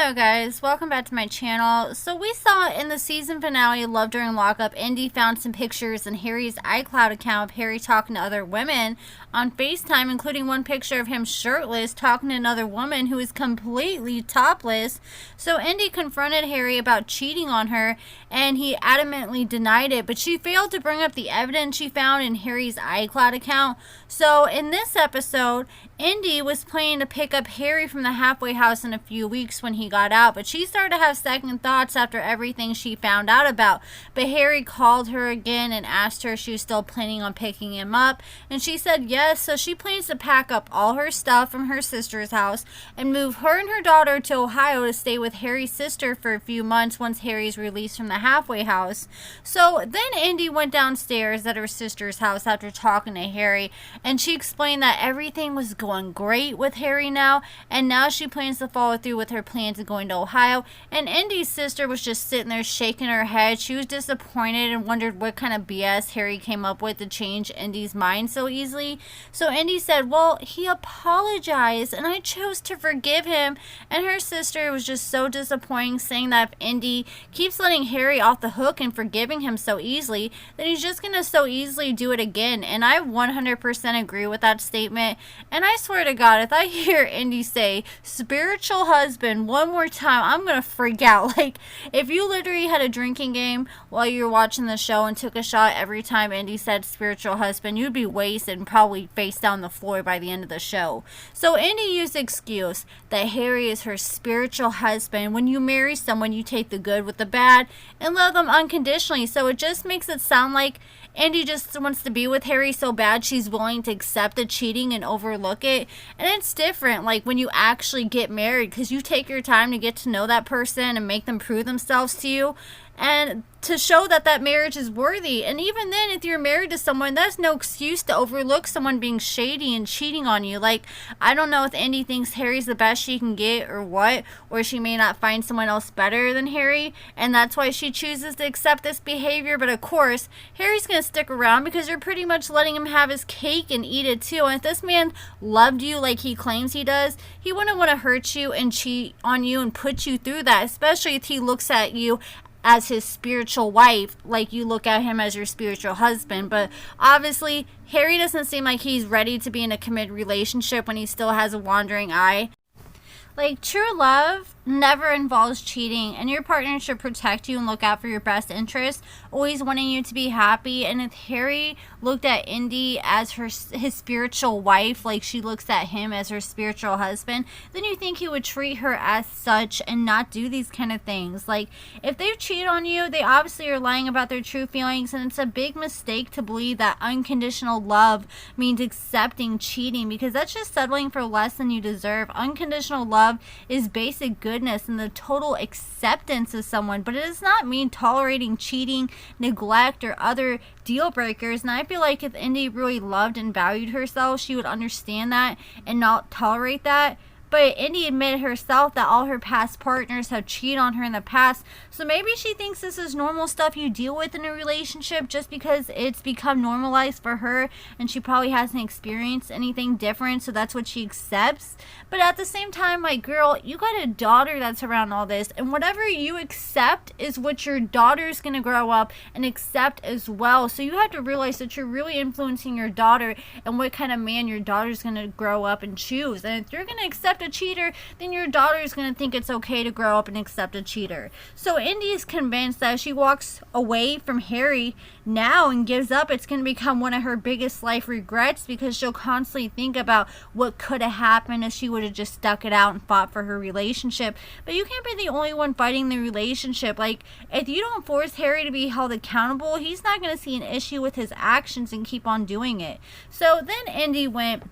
Hello guys, welcome back to my channel. So we saw in the season finale Love During Lockup, Indy found some pictures in Harry's iCloud account of Harry talking to other women on FaceTime, including one picture of him shirtless talking to another woman who is completely topless. So Indy confronted Harry about cheating on her and he adamantly denied it, but she failed to bring up the evidence she found in Harry's iCloud account. So in this episode, Indy was planning to pick up Harry from the halfway house in a few weeks when he got out, but she started to have second thoughts after everything she found out about. But Harry called her again and asked her if she was still planning on picking him up, and she said yes. So she plans to pack up all her stuff from her sister's house and move her and her daughter to Ohio to stay with Harry's sister for a few months once Harry's released from the halfway house. So then Indy went downstairs at her sister's house after talking to Harry, and she explained that everything was going great with Harry now, and now she plans to follow through with her plans of going to Ohio. And Indy's sister was just sitting there shaking her head. She was disappointed and wondered what kind of BS Harry came up with to change Indy's mind so easily. So Indy said, well, he apologized and I chose to forgive him. And her sister was just so disappointing, saying that if Indy keeps letting Harry off the hook and forgiving him so easily, then he's just gonna so easily do it again. And I 100% agree with that statement. And I swear to God, if I hear Indy say spiritual husband one more time, I'm gonna freak out. Like, if you literally had a drinking game while you were watching the show and took a shot every time Indy said spiritual husband, you'd be wasted and probably face down the floor by the end of the show. So Indy used the excuse that Harry is her spiritual husband. When you marry someone, you take the good with the bad and love them unconditionally. So it just makes it sound like Indy just wants to be with Harry so bad she's willing to accept the cheating and overlook it. And it's different, like when you actually get married, because you take your time to get to know that person and make them prove themselves to you, and to show that that marriage is worthy. And even then, if you're married to someone, that's no excuse to overlook someone being shady and cheating on you. Like, I don't know if Indy thinks Harry's the best she can get or what, or she may not find someone else better than Harry, and that's why she chooses to accept this behavior. But of course, Harry's gonna stick around because you're pretty much letting him have his cake and eat it too. And if this man loved you like he claims he does, he wouldn't want to hurt you and cheat on you and put you through that, especially if he looks at you as his spiritual wife, like you look at him as your spiritual husband. But obviously, Harry doesn't seem like he's ready to be in a committed relationship when he still has a wandering eye. Like, true love never involves cheating, and your partner should protect you and look out for your best interest, always wanting you to be happy. And if Harry looked at Indy as his spiritual wife, like she looks at him as her spiritual husband, then you think he would treat her as such and not do these kind of things. Like, if they cheat on you, they obviously are lying about their true feelings, and it's a big mistake to believe that unconditional love means accepting cheating, because that's just settling for less than you deserve. Unconditional love is basic goodness and the total acceptance of someone, but it does not mean tolerating cheating, neglect, or other deal breakers. And I feel like if Indy really loved and valued herself, she would understand that and not tolerate that. But Indy admitted herself that all her past partners have cheated on her in the past. So maybe she thinks this is normal stuff you deal with in a relationship just because it's become normalized for her and she probably hasn't experienced anything different. So that's what she accepts. But at the same time, like, girl, you got a daughter that's around all this. And whatever you accept is what your daughter's going to grow up and accept as well. So you have to realize that you're really influencing your daughter and what kind of man your daughter's going to grow up and choose. And if you're going to accept a cheater, then your daughter is going to think it's okay to grow up and accept a cheater. So Indy is convinced that if she walks away from Harry now and gives up, it's going to become one of her biggest life regrets, because she'll constantly think about what could have happened if she would have just stuck it out and fought for her relationship. But you can't be the only one fighting the relationship. Like, if you don't force Harry to be held accountable, he's not going to see an issue with his actions and keep on doing it. So then Indy went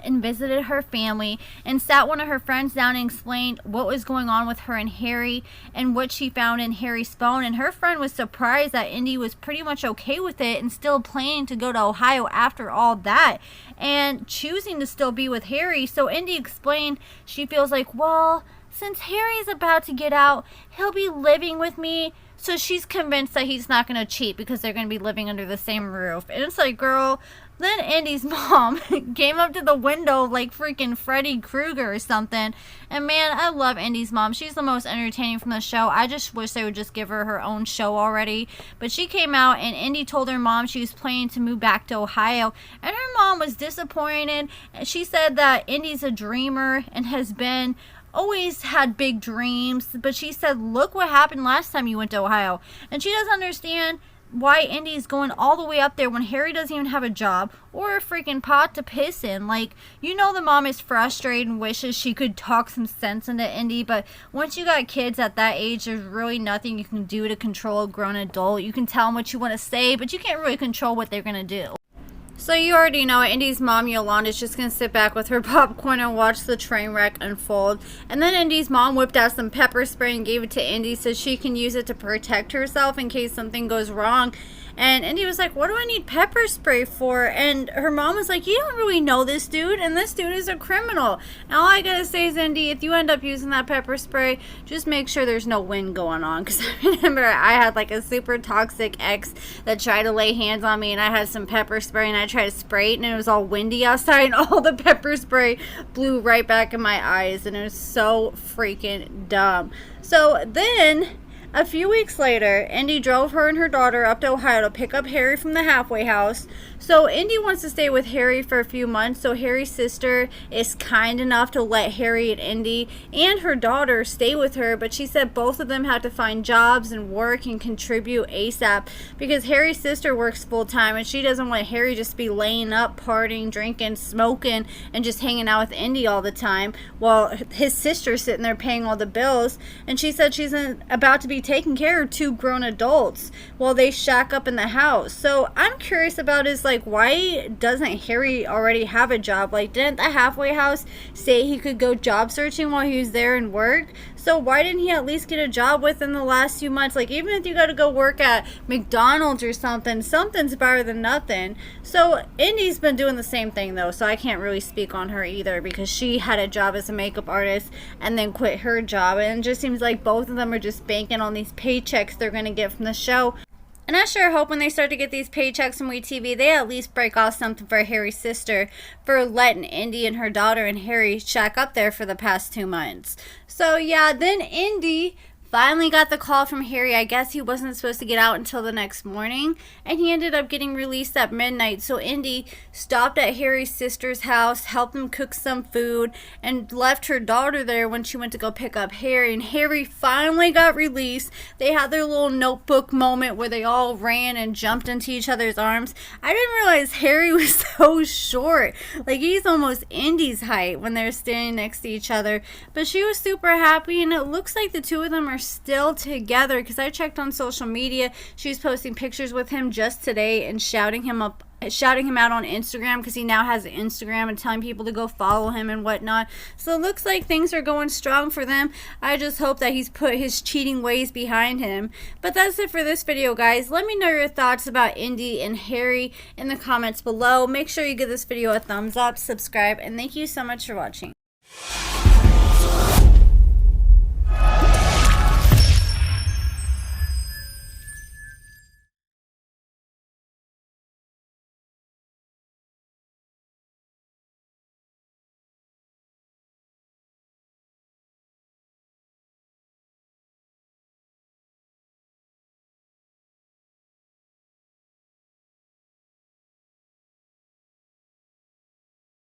and visited her family and sat one of her friends down and explained what was going on with her and Harry and what she found in Harry's phone. And her friend was surprised that Indy was pretty much okay with it and still planning to go to Ohio after all that and choosing to still be with Harry. So Indy explained she feels like, well, since Harry's about to get out, he'll be living with me, So she's convinced that he's not going to cheat because they're going to be living under the same roof. And it's like, girl, then Indy's mom came up to the window like freaking Freddy Krueger or something. And man, I love Indy's mom. She's the most entertaining from the show. I just wish they would just give her own show already. But she came out and Indy told her mom she was planning to move back to Ohio. And her mom was disappointed. And she said that Indy's a dreamer and has been always had big dreams, but she said, look what happened last time you went to Ohio. And she doesn't understand why Indy's going all the way up there when Harry doesn't even have a job or a freaking pot to piss in. Like, you know, the mom is frustrated and wishes she could talk some sense into Indy, but once you got kids at that age, there's really nothing you can do to control a grown adult. You can tell them what you want to say, but you can't really control what they're going to do. So you already know Indy's mom, Yolanda's just going to sit back with her popcorn and watch the train wreck unfold. And then Indy's mom whipped out some pepper spray and gave it to Indy so she can use it to protect herself in case something goes wrong. And Indy was like, what do I need pepper spray for? And her mom was like, you don't really know this dude, and this dude is a criminal. And all I gotta say is, Indy, if you end up using that pepper spray, just make sure there's no wind going on. Because I remember I had like a super toxic ex that tried to lay hands on me, and I had some pepper spray, and I tried to spray it, and it was all windy outside, and all the pepper spray blew right back in my eyes, and it was so freaking dumb. So then, a few weeks later, Indy drove her and her daughter up to Ohio to pick up Harry from the halfway house. So Indy wants to stay with Harry for a few months, so Harry's sister is kind enough to let Harry and Indy and her daughter stay with her, but she said both of them have to find jobs and work and contribute ASAP because Harry's sister works full-time and she doesn't want Harry just to be laying up, partying, drinking, smoking, and just hanging out with Indy all the time while his sister's sitting there paying all the bills. And she said she's about to be taking care of two grown adults while they shack up in the house. So I'm curious about is like, why doesn't Harry already have a job? Like, didn't the halfway house say he could go job searching while he was there and work? So why didn't he at least get a job within the last few months? Like, even if you got to go work at McDonald's or something, something's better than nothing. So Indy's been doing the same thing though, so I can't really speak on her either because she had a job as a makeup artist and then quit her job, and it just seems like both of them are just banking on these paychecks they're going to get from the show. And I sure hope when they start to get these paychecks from WeTV, they at least break off something for Harry's sister for letting Indy and her daughter and Harry shack up there for the past 2 months. So yeah, then Indy finally got the call from Harry. I guess he wasn't supposed to get out until the next morning, and he ended up getting released at midnight. So Indy stopped at Harry's sister's house, helped him cook some food, and left her daughter there when she went to go pick up Harry. And Harry finally got released. They had their little notebook moment where they all ran and jumped into each other's arms. I didn't realize Harry was so short. Like, he's almost Indy's height when they're standing next to each other. But she was super happy, and it looks like the two of them are still together because I checked on social media. She was posting pictures with him just today and shouting him out on Instagram because he now has an Instagram and telling people to go follow him and whatnot. So it looks like things are going strong for them. I just hope that he's put his cheating ways behind him. But that's it for this video, guys. Let me know your thoughts about Indy and Harry in the comments below. Make sure you give this video a thumbs up, subscribe, and thank you so much for watching.